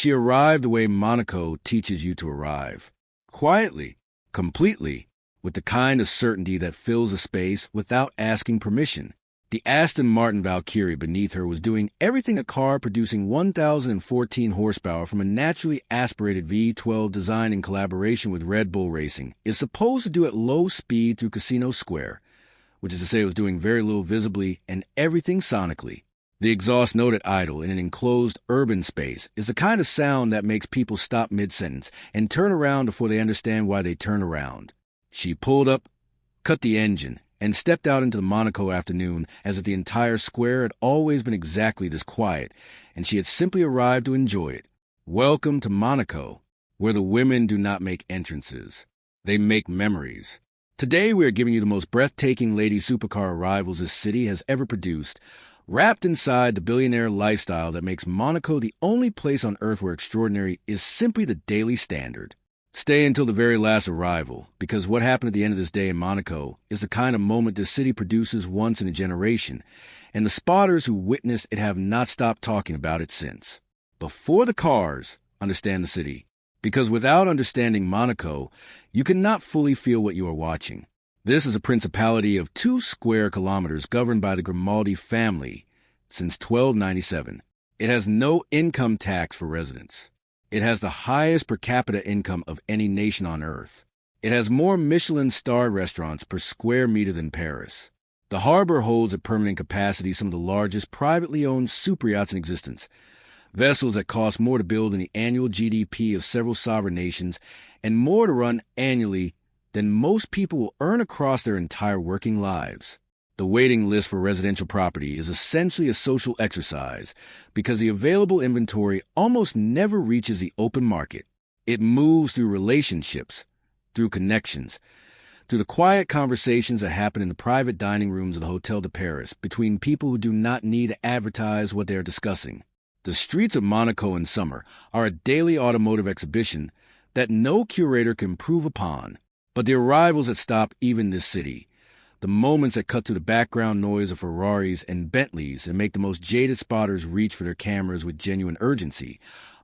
She arrived the way Monaco teaches you to arrive. Quietly, completely, with the kind of certainty that fills a space without asking permission. The Aston Martin Valkyrie beneath her was doing everything a car producing 1,014 horsepower from a naturally aspirated V12 designed in collaboration with Red Bull Racing is supposed to do at low speed through Casino Square, which is to say it was doing very little visibly and everything sonically. The exhaust note at idle in an enclosed urban space is the kind of sound that makes people stop mid-sentence and turn around before they understand why they turn around. She pulled up, cut the engine, and stepped out into the Monaco afternoon as if the entire square had always been exactly this quiet, and she had simply arrived to enjoy it. Welcome to Monaco, where the women do not make entrances. They make memories. Today we are giving you the most breathtaking lady supercar arrivals this city has ever produced, wrapped inside the billionaire lifestyle that makes Monaco the only place on earth where extraordinary is simply the daily standard. Stay until the very last arrival, because what happened at the end of this day in Monaco is the kind of moment this city produces once in a generation, and the spotters who witnessed it have not stopped talking about it since. Before the cars understand the city, because without understanding Monaco, you cannot fully feel what you are watching. This is a principality of 2 square kilometers governed by the Grimaldi family since 1297. It has no income tax for residents. It has the highest per capita income of any nation on earth. It has more Michelin-starred restaurants per square meter than Paris. The harbor holds at permanent capacity some of the largest privately owned superyachts in existence, vessels that cost more to build than the annual GDP of several sovereign nations, and more to run annually than most people will earn across their entire working lives. The waiting list for residential property is essentially a social exercise because the available inventory almost never reaches the open market. It moves through relationships, through connections, through the quiet conversations that happen in the private dining rooms of the Hotel de Paris between people who do not need to advertise what they are discussing. The streets of Monaco in summer are a daily automotive exhibition that no curator can improve upon. But the arrivals that stop even this city, the moments that cut through the background noise of Ferraris and Bentleys and make the most jaded spotters reach for their cameras with genuine urgency,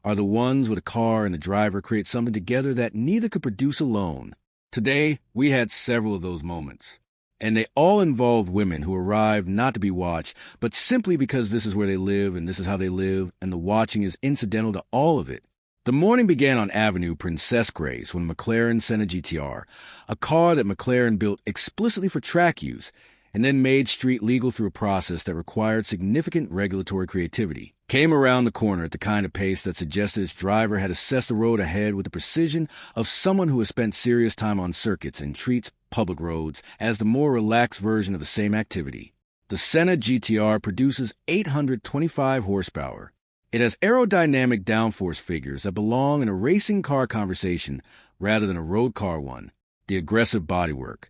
are the ones where the car and the driver create something together that neither could produce alone. Today, we had several of those moments, and they all involved women who arrived not to be watched, but simply because this is where they live and this is how they live, and the watching is incidental to all of it. The morning began on Avenue Princess Grace when McLaren sent a GTR, a car that McLaren built explicitly for track use, and then made street legal through a process that required significant regulatory creativity, came around the corner at the kind of pace that suggested its driver had assessed the road ahead with the precision of someone who has spent serious time on circuits and treats public roads as the more relaxed version of the same activity. The Senna GTR produces 825 horsepower. It has aerodynamic downforce figures that belong in a racing car conversation rather than a road car one. The aggressive bodywork,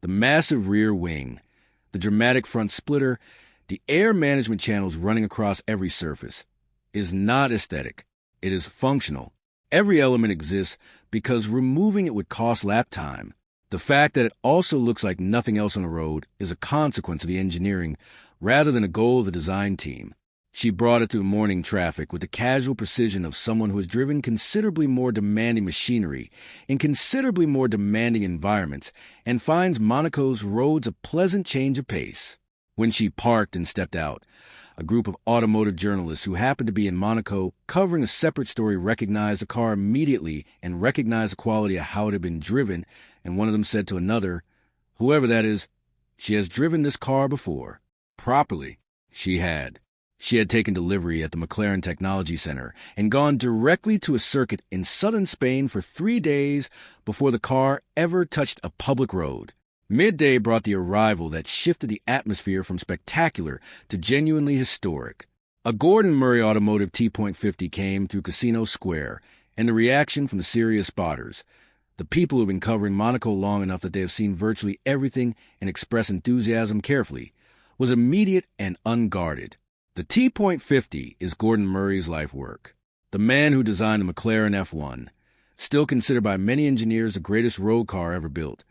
the massive rear wing, the dramatic front splitter, the air management channels running across every surface, is not aesthetic. It is functional. Every element exists because removing it would cost lap time. The fact that it also looks like nothing else on the road is a consequence of the engineering rather than a goal of the design team. She brought it through morning traffic with the casual precision of someone who has driven considerably more demanding machinery in considerably more demanding environments and finds Monaco's roads a pleasant change of pace. When she parked and stepped out, a group of automotive journalists who happened to be in Monaco covering a separate story recognized the car immediately and recognized the quality of how it had been driven, and one of them said to another, whoever that is, she has driven this car before. Properly, she had. She had taken delivery at the McLaren Technology Center and gone directly to a circuit in southern Spain for 3 days before the car ever touched a public road. Midday brought the arrival that shifted the atmosphere from spectacular to genuinely historic. A Gordon Murray Automotive T.50 came through Casino Square, and the reaction from the serious spotters, the people who have been covering Monaco long enough that they have seen virtually everything and express enthusiasm carefully, was immediate and unguarded. The T.50 is Gordon Murray's life work. The man who designed the McLaren F1, still considered by many engineers the greatest road car ever built,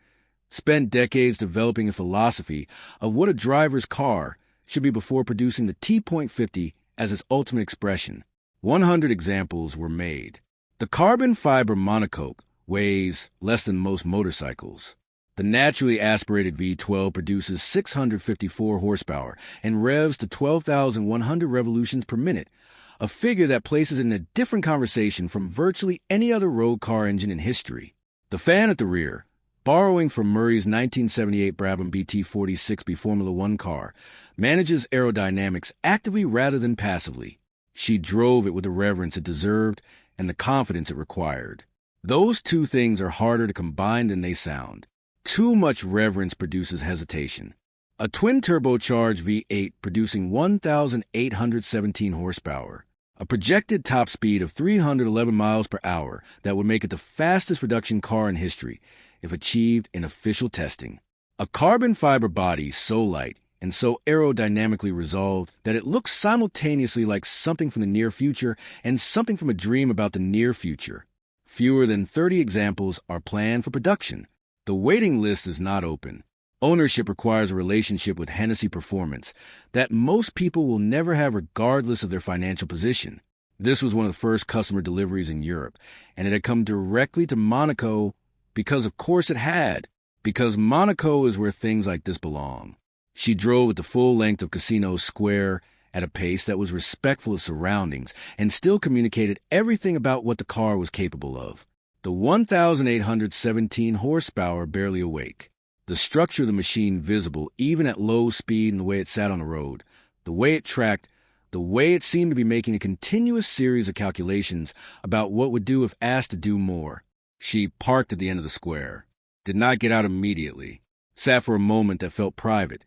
spent decades developing a philosophy of what a driver's car should be before producing the T.50 as its ultimate expression, 100 examples were made. The carbon fiber Monaco weighs less than most motorcycles. The naturally aspirated V12 produces 654 horsepower and revs to 12,100 revolutions per minute, a figure that places it in a different conversation from virtually any other road car engine in history. The fan at the rear, borrowing from Murray's 1978 Brabham BT46B Formula One car, manages aerodynamics actively rather than passively. She drove it with the reverence it deserved and the confidence it required. Those two things are harder to combine than they sound. Too much reverence produces hesitation. A twin-turbocharged V8 producing 1,817 horsepower. A projected top speed of 311 miles per hour that would make it the fastest production car in history if achieved in official testing. A carbon fiber body so light and so aerodynamically resolved that it looks simultaneously like something from the near future and something from a dream about the near future. Fewer than 30 examples are planned for production. The waiting list is not open. Ownership requires a relationship with Hennessy Performance that most people will never have regardless of their financial position. This was one of the first customer deliveries in Europe, and it had come directly to Monaco because of course it had, because Monaco is where things like this belong. She drove at the full length of Casino Square at a pace that was respectful of surroundings and still communicated everything about what the car was capable of. The 1,817 horsepower barely awake. The structure of the machine visible even at low speed and the way it sat on the road, the way it tracked, the way it seemed to be making a continuous series of calculations about what would do if asked to do more. She parked at the end of the square, did not get out immediately, sat for a moment that felt private,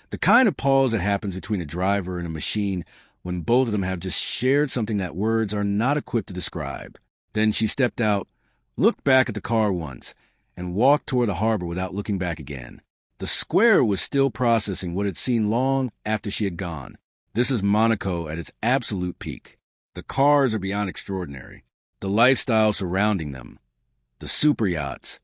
the kind of pause that happens between a driver and a machine when both of them have just shared something that words are not equipped to describe. Then she stepped out, looked back at the car once, and walked toward the harbor without looking back again. The square was still processing what had seen long after she had gone. This is Monaco at its absolute peak. The cars are beyond extraordinary. The lifestyle surrounding them. The super yachts.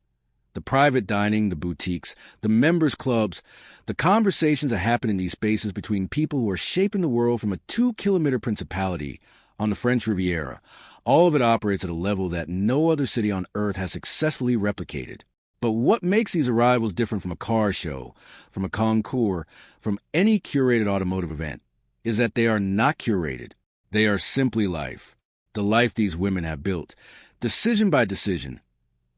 The private dining, the boutiques, the members' clubs, the conversations that happen in these spaces between people who are shaping the world from a 2-kilometer principality on the French Riviera. All of it operates at a level that no other city on Earth has successfully replicated. But what makes these arrivals different from a car show, from a concours, from any curated automotive event, is that they are not curated. They are simply life. The life these women have built, decision by decision,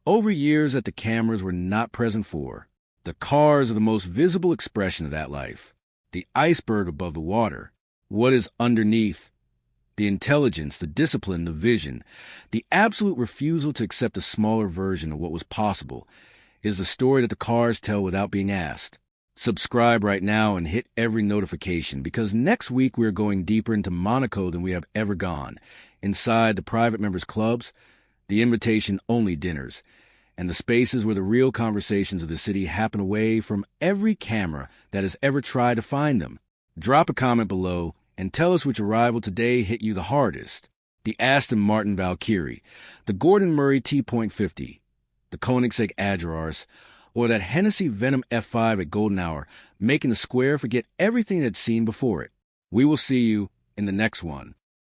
over years that the cameras were not present for. The cars are the most visible expression of that life. The iceberg above the water. What is underneath? The intelligence, the discipline, the vision, the absolute refusal to accept a smaller version of what was possible is the story that the cars tell without being asked. Subscribe right now and hit every notification because next week we're going deeper into Monaco than we have ever gone, inside the private members' clubs, the invitation-only dinners, and the spaces where the real conversations of the city happen away from every camera that has ever tried to find them. Drop a comment below and tell us which arrival today hit you the hardest. The Aston Martin Valkyrie, the Gordon Murray T.50, the Koenigsegg Agera, or that Hennessy Venom F5 at Golden Hour, making the square forget everything it had seen before it. We will see you in the next one.